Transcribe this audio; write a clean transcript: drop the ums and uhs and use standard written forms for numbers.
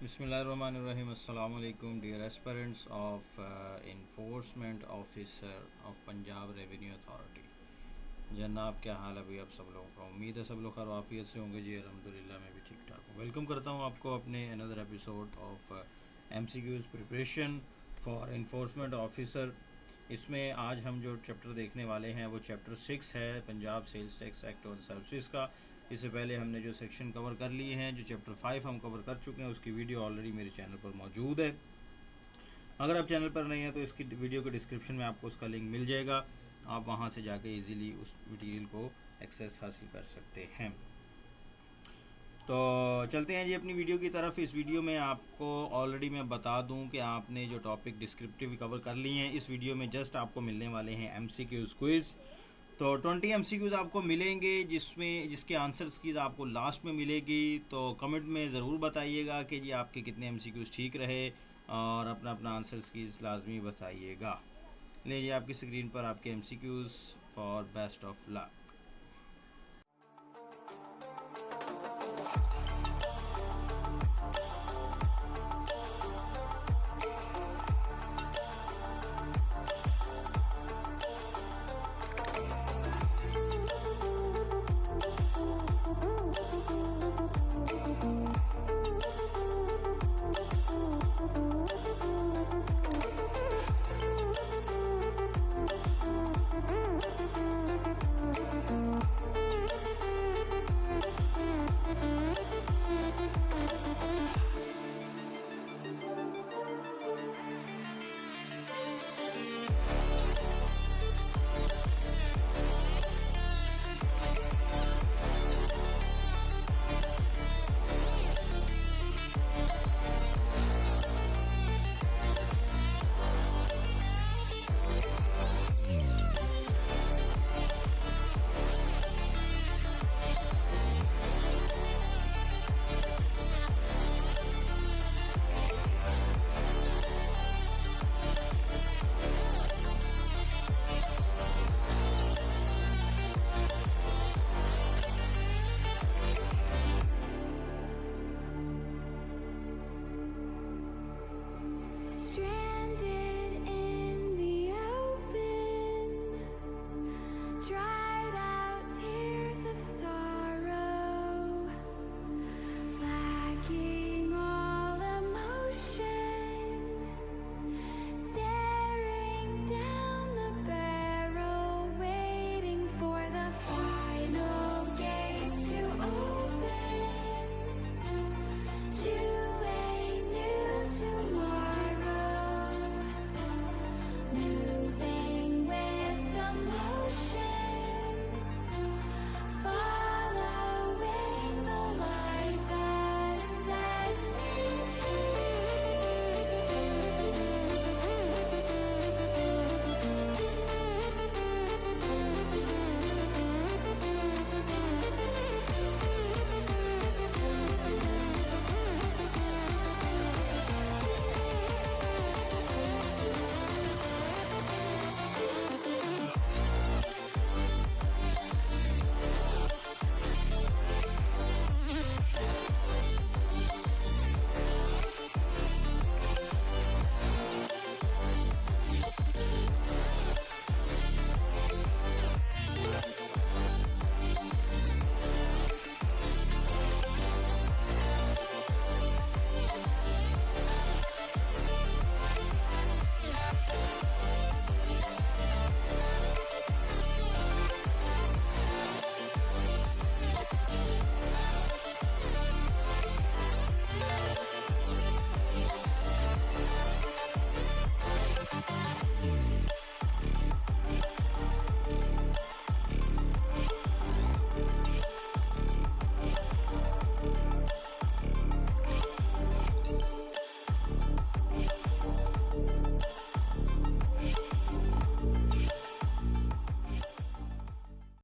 बिस्मिल्लाहिर्रहमानिर्रहीम। अस्सलाम वालेकुम dear aspirants of enforcement officer of Punjab revenue authority. जनाब, क्या हाल है भाई आप सब लोगों का? उम्मीद है सब लोग खैर वाफियत से होंगे। जी अल्हम्दुलिल्लाह, मैं भी ठीक ठाक हूँ। वेलकम करता हूँ आपको अपने another episode of MCQs preparation for enforcement officer. इसमें आज हम जो चैप्टर देखने वाले हैं वो चैप्टर 6 है, पंजाब सेल्स टैक्स एक्ट और सर्विसेज का। इससे पहले हमने जो सेक्शन कवर कर लिए हैं, जो चैप्टर 5 हम कवर कर चुके हैं, उसकी वीडियो ऑलरेडी मेरे चैनल पर मौजूद है। अगर आप चैनल पर नहीं हैं तो इसकी वीडियो के डिस्क्रिप्शन में आपको उसका लिंक मिल जाएगा। आप वहां से जाके इजीली उस मटेरियल को एक्सेस हासिल कर सकते हैं। तो चलते हैं जी अपनी वीडियो की तरफ। इस वीडियो में आपको ऑलरेडी मैं बता दूं कि आपने जो टॉपिक डिस्क्रिप्टिव कवर कर लिए हैं, इस वीडियो में जस्ट आपको मिलने वाले हैं MCQs क्विज़। तो 20 MCQs आपको मिलेंगे, जिसके आंसर्स की आपको लास्ट में मिलेगी। तो कमेंट में ज़रूर बताइएगा कि जी आपके कितने MCQs ठीक रहे, और अपना अपना आंसर्स की लाजमी बताइएगा। लीजिए आपकी स्क्रीन पर आपके MCQs for best of luck.